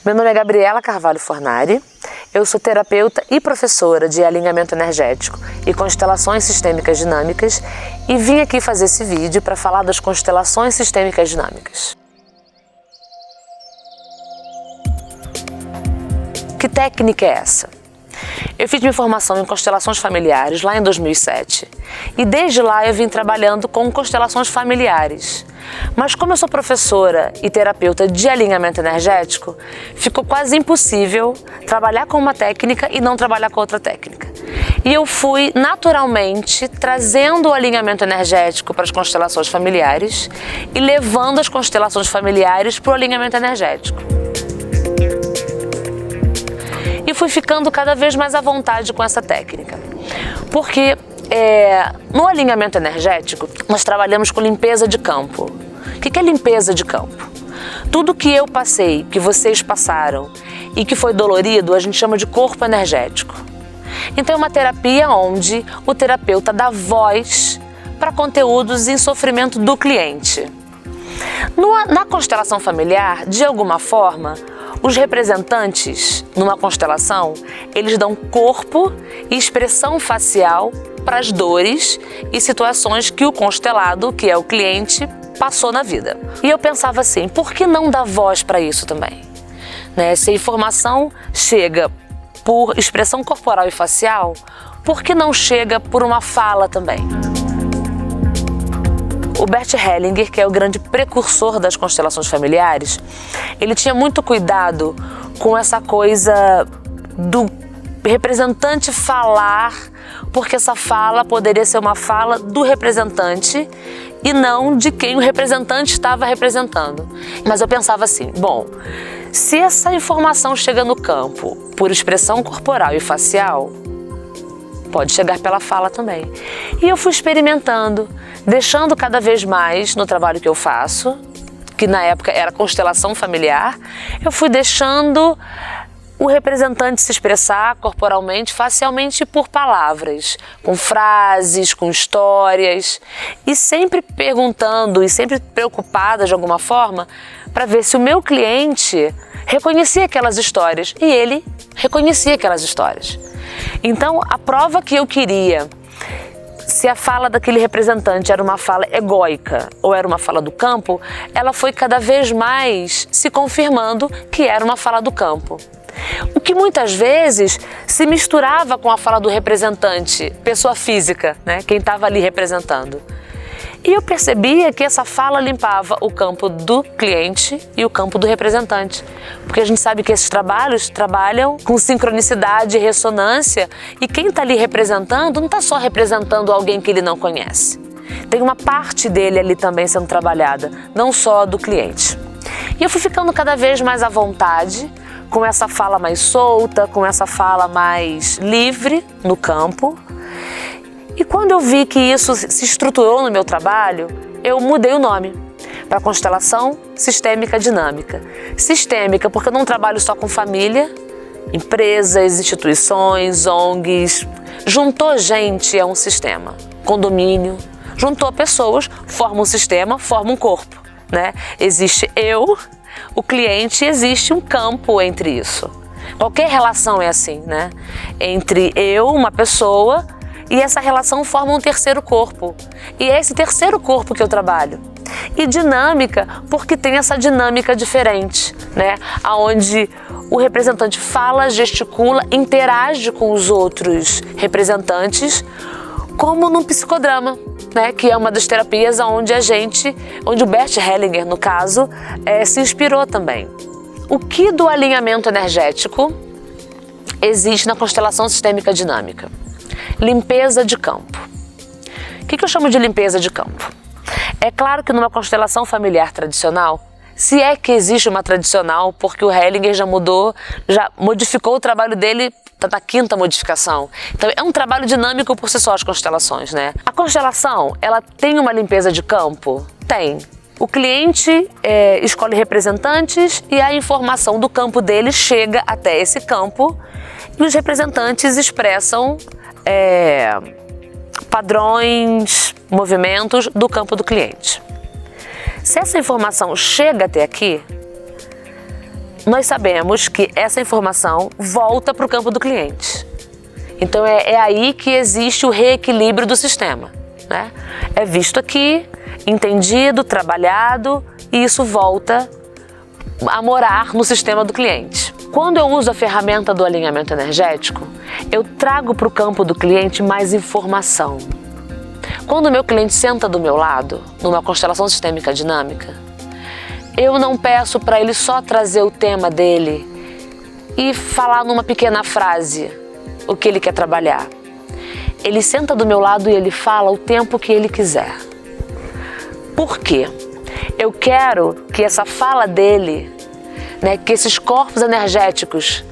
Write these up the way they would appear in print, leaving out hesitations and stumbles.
Meu nome é Gabriela Carvalho Fornari, eu sou terapeuta e professora de alinhamento energético e constelações sistêmicas dinâmicas e vim aqui fazer esse vídeo para falar das constelações sistêmicas dinâmicas. Que técnica é essa? Eu fiz minha formação em constelações familiares lá em 2007 e desde lá eu vim trabalhando com constelações familiares. Mas como eu sou professora e terapeuta de alinhamento energético, ficou quase impossível trabalhar com uma técnica e não trabalhar com outra técnica. E eu fui naturalmente trazendo o alinhamento energético para as constelações familiares e levando as constelações familiares para o alinhamento energético. E fui ficando cada vez mais à vontade com essa técnica. Porque no alinhamento energético, nós trabalhamos com limpeza de campo. O que é limpeza de campo? Tudo que eu passei, que vocês passaram e que foi dolorido, a gente chama de corpo energético. Então é uma terapia onde o terapeuta dá voz para conteúdos em sofrimento do cliente. Na constelação familiar, de alguma forma, os representantes, numa constelação, eles dão corpo e expressão facial para as dores e situações que o constelado, que é o cliente, passou na vida. E eu pensava assim, por que não dar voz para isso também? Se a informação chega por expressão corporal e facial, por que não chega por uma fala também? O Bert Hellinger, que é o grande precursor das constelações familiares, ele tinha muito cuidado com essa coisa do representante falar, porque essa fala poderia ser uma fala do representante e não de quem o representante estava representando. Mas eu pensava assim, bom, se essa informação chega no campo por expressão corporal e facial, pode chegar pela fala também. E eu fui experimentando, deixando cada vez mais no trabalho que eu faço, que na época era constelação familiar, eu fui deixando o representante se expressar corporalmente, facialmente por palavras, com frases, com histórias, e sempre perguntando e sempre preocupada de alguma forma para ver se o meu cliente reconhecia aquelas histórias e ele reconhecia aquelas histórias. Então, a prova que eu queria, se a fala daquele representante era uma fala egóica ou era uma fala do campo, ela foi cada vez mais se confirmando que era uma fala do campo. O que muitas vezes se misturava com a fala do representante, pessoa física, quem estava ali representando. E eu percebia que essa fala limpava o campo do cliente e o campo do representante. Porque a gente sabe que esses trabalhos trabalham com sincronicidade e ressonância e quem está ali representando não está só representando alguém que ele não conhece. Tem uma parte dele ali também sendo trabalhada, não só do cliente. E eu fui ficando cada vez mais à vontade com essa fala mais solta, com essa fala mais livre no campo. E quando eu vi que isso se estruturou no meu trabalho, eu mudei o nome para Constelação Sistêmica Dinâmica. Sistêmica porque eu não trabalho só com família, empresas, instituições, ONGs. Juntou gente é um sistema. Condomínio, juntou pessoas, forma um sistema, forma um corpo. Existe eu, o cliente, existe um campo entre isso. Qualquer relação é assim, entre eu, uma pessoa, e essa relação forma um terceiro corpo. E é esse terceiro corpo que eu trabalho. E dinâmica, porque tem essa dinâmica diferente, onde o representante fala, gesticula, interage com os outros representantes, como num psicodrama, que é uma das terapias onde o Bert Hellinger, no caso, se inspirou também. O que do alinhamento energético existe na constelação sistêmica dinâmica? Limpeza de campo. O que eu chamo de limpeza de campo? É claro que numa constelação familiar tradicional, se é que existe uma tradicional, porque o Hellinger já modificou o trabalho dele na quinta modificação. Então é um trabalho dinâmico por si só as constelações, A constelação, ela tem uma limpeza de campo? Tem. O cliente escolhe representantes e a informação do campo dele chega até esse campo e os representantes expressam padrões, movimentos do campo do cliente. Se essa informação chega até aqui, nós sabemos que essa informação volta para o campo do cliente. Então é aí que existe o reequilíbrio do sistema, né? É visto aqui, entendido, trabalhado, e isso volta a morar no sistema do cliente. Quando eu uso a ferramenta do alinhamento energético, eu trago para o campo do cliente mais informação. Quando o meu cliente senta do meu lado, numa constelação sistêmica dinâmica, eu não peço para ele só trazer o tema dele e falar numa pequena frase o que ele quer trabalhar. Ele senta do meu lado e ele fala o tempo que ele quiser. Por quê? Eu quero que essa fala dele, né, que esses corpos energéticos,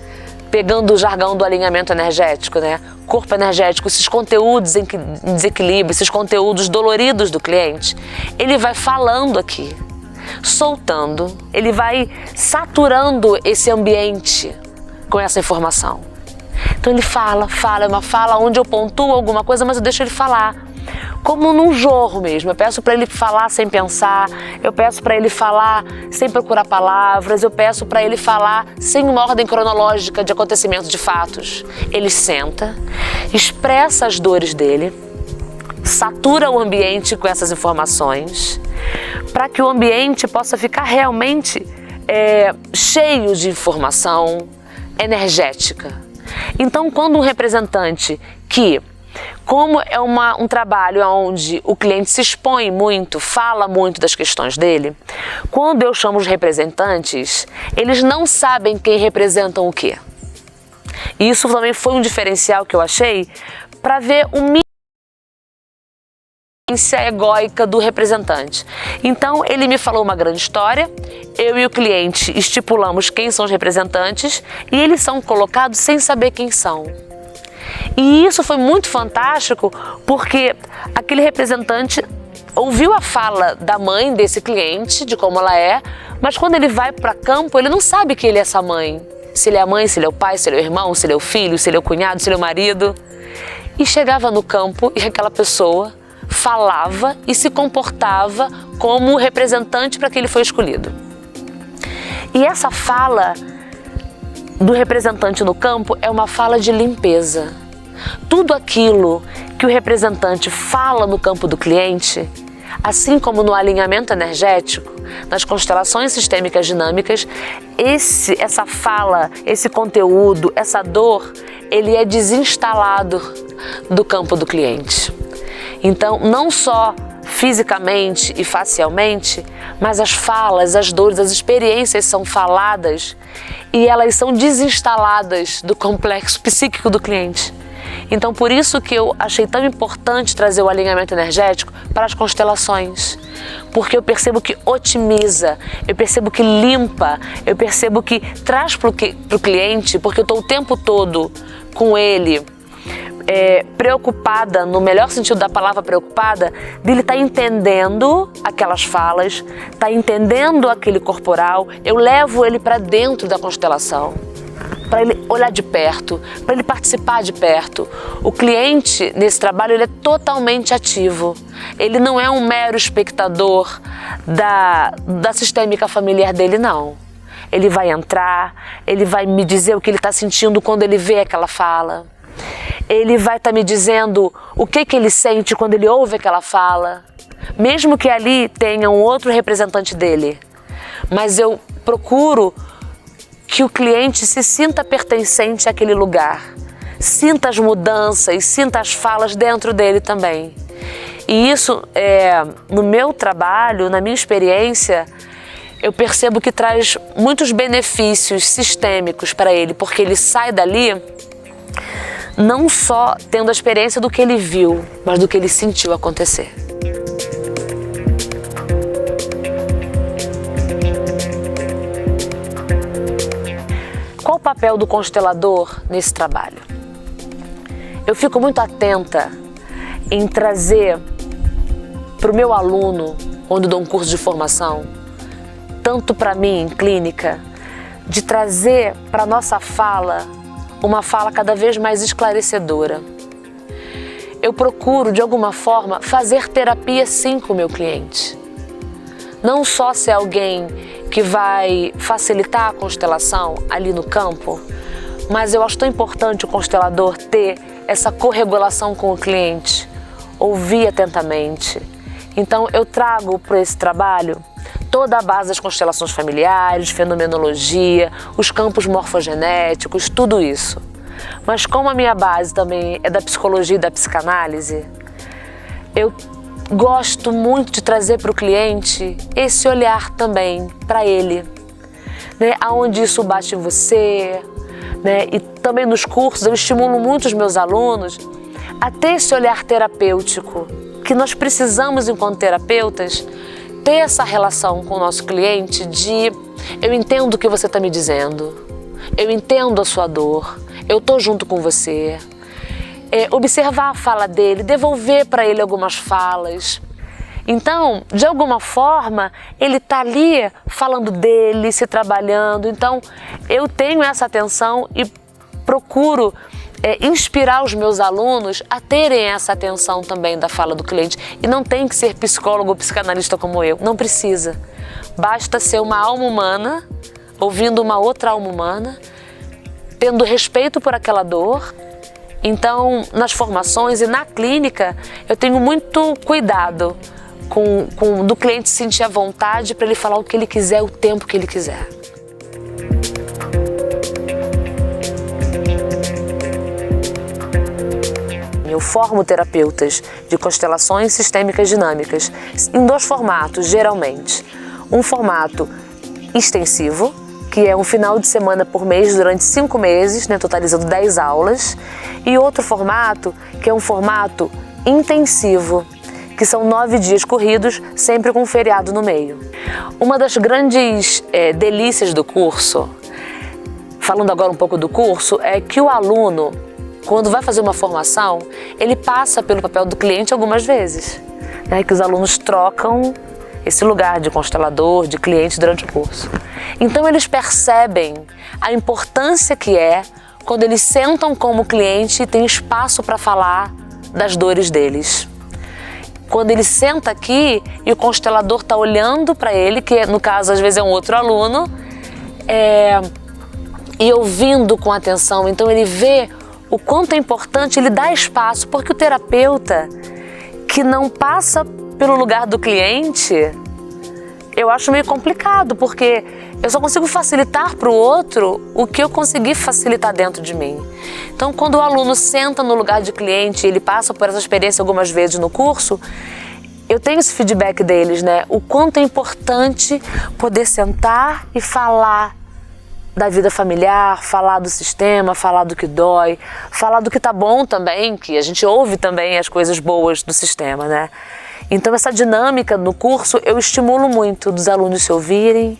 pegando o jargão do alinhamento energético, né, corpo energético, esses conteúdos em desequilíbrio, esses conteúdos doloridos do cliente, ele vai falando aqui, soltando, ele vai saturando esse ambiente com essa informação. Então ele fala, é uma fala onde eu pontuo alguma coisa, mas eu deixo ele falar. Como num jorro mesmo, eu peço para ele falar sem pensar, eu peço para ele falar sem procurar palavras, eu peço para ele falar sem uma ordem cronológica de acontecimentos, de fatos. Ele senta, expressa as dores dele, satura o ambiente com essas informações, para que o ambiente possa ficar realmente cheio de informação energética. Então, quando um representante que, como é um trabalho onde o cliente se expõe muito, fala muito das questões dele, quando eu chamo os representantes, eles não sabem quem representam o quê. E isso também foi um diferencial que eu achei para ver o mínimo egóica do representante. Então ele me falou uma grande história, eu e o cliente estipulamos quem são os representantes e eles são colocados sem saber quem são. E isso foi muito fantástico porque aquele representante ouviu a fala da mãe desse cliente, de como ela é, mas quando ele vai para campo, ele não sabe que ele é essa mãe. Se ele é a mãe, se ele é o pai, se ele é o irmão, se ele é o filho, se ele é o cunhado, se ele é o marido. E chegava no campo e aquela pessoa falava e se comportava como representante para que ele foi escolhido. E essa fala do representante no campo é uma fala de limpeza. Tudo aquilo que o representante fala no campo do cliente, assim como no alinhamento energético, nas constelações sistêmicas dinâmicas, essa fala, esse conteúdo, essa dor, ele é desinstalado do campo do cliente. Então, não só fisicamente e facialmente, mas as falas, as dores, as experiências são faladas e elas são desinstaladas do complexo psíquico do cliente. Então, por isso que eu achei tão importante trazer o alinhamento energético para as constelações, porque eu percebo que otimiza, eu percebo que limpa, eu percebo que traz para o cliente, porque eu estou o tempo todo com ele, preocupada, no melhor sentido da palavra preocupada, dele estar entendendo aquelas falas, estar entendendo aquele corporal, eu levo ele para dentro da constelação, para ele olhar de perto, para ele participar de perto. O cliente, nesse trabalho, ele é totalmente ativo. Ele não é um mero espectador da sistêmica familiar dele, não. Ele vai entrar, ele vai me dizer o que ele está sentindo quando ele vê aquela fala. Ele vai estar me dizendo o que ele sente quando ele ouve aquela fala, mesmo que ali tenha um outro representante dele. Mas eu procuro que o cliente se sinta pertencente àquele lugar, sinta as mudanças, sinta as falas dentro dele também. E isso, no meu trabalho, na minha experiência, eu percebo que traz muitos benefícios sistêmicos para ele, porque ele sai dali não só tendo a experiência do que ele viu, mas do que ele sentiu acontecer. Qual o papel do constelador nesse trabalho? Eu fico muito atenta em trazer para o meu aluno, onde dou um curso de formação, tanto para mim em clínica, de trazer para a nossa fala uma fala cada vez mais esclarecedora. Eu procuro, de alguma forma, fazer terapia sim com o meu cliente. Não só ser alguém que vai facilitar a constelação ali no campo, mas eu acho tão importante o constelador ter essa corregulação com o cliente, ouvir atentamente. Então eu trago para esse trabalho toda a base das constelações familiares, fenomenologia, os campos morfogenéticos, tudo isso. Mas como a minha base também é da psicologia e da psicanálise, eu gosto muito de trazer para o cliente esse olhar também para ele, né? Aonde isso bate em você, né? E também nos cursos eu estimulo muito os meus alunos a ter esse olhar terapêutico, que nós precisamos, enquanto terapeutas, ter essa relação com o nosso cliente de eu entendo o que você está me dizendo, eu entendo a sua dor, eu estou junto com você. Observar a fala dele, devolver para ele algumas falas. Então, de alguma forma, ele está ali falando dele, se trabalhando. Então, eu tenho essa atenção e procuro inspirar os meus alunos a terem essa atenção também da fala do cliente. E não tem que ser psicólogo ou psicanalista como eu, não precisa. Basta ser uma alma humana, ouvindo uma outra alma humana, tendo respeito por aquela dor. Então, nas formações e na clínica, eu tenho muito cuidado do cliente sentir a vontade para ele falar o que ele quiser, o tempo que ele quiser. Eu formo terapeutas de constelações sistêmicas dinâmicas em 2 formatos, geralmente. Um formato extensivo, que é um final de semana por mês durante 5 meses, né, totalizando 10 aulas. E outro formato, que é um formato intensivo, que são 9 dias corridos, sempre com um feriado no meio. Uma das grandes delícias do curso, falando agora um pouco do curso, é que o aluno, quando vai fazer uma formação, ele passa pelo papel do cliente algumas vezes, né, que os alunos trocam esse lugar de constelador, de cliente durante o curso. Então eles percebem a importância que é quando eles sentam como cliente e tem espaço para falar das dores deles. Quando ele senta aqui e o constelador está olhando para ele, que no caso às vezes é um outro aluno, e ouvindo com atenção, então ele vê o quanto é importante ele dar espaço, porque o terapeuta que não passa pelo lugar do cliente, eu acho meio complicado, porque eu só consigo facilitar para o outro o que eu consegui facilitar dentro de mim. Então, quando o aluno senta no lugar de cliente, ele passa por essa experiência algumas vezes no curso, eu tenho esse feedback deles, né? O quanto é importante poder sentar e falar da vida familiar, falar do sistema, falar do que dói, falar do que tá bom também, que a gente ouve também as coisas boas do sistema, né? Então essa dinâmica no curso eu estimulo muito dos alunos se ouvirem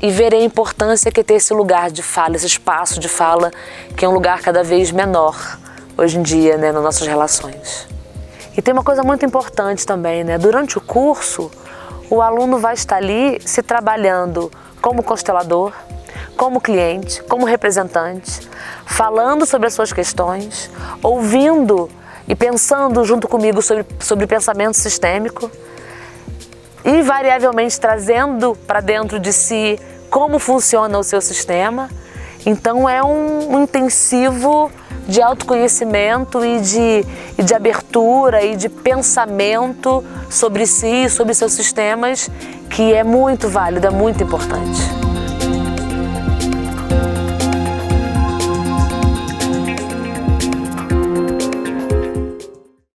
e verem a importância que é ter esse lugar de fala, esse espaço de fala, que é um lugar cada vez menor hoje em dia, né, nas nossas relações. E tem uma coisa muito importante também, né? Durante o curso, o aluno vai estar ali se trabalhando como constelador, como cliente, como representante, falando sobre as suas questões, ouvindo e pensando junto comigo sobre pensamento sistêmico, invariavelmente trazendo para dentro de si como funciona o seu sistema. Então é um intensivo de autoconhecimento e de abertura e de pensamento sobre si e sobre seus sistemas, que é muito válido, é muito importante.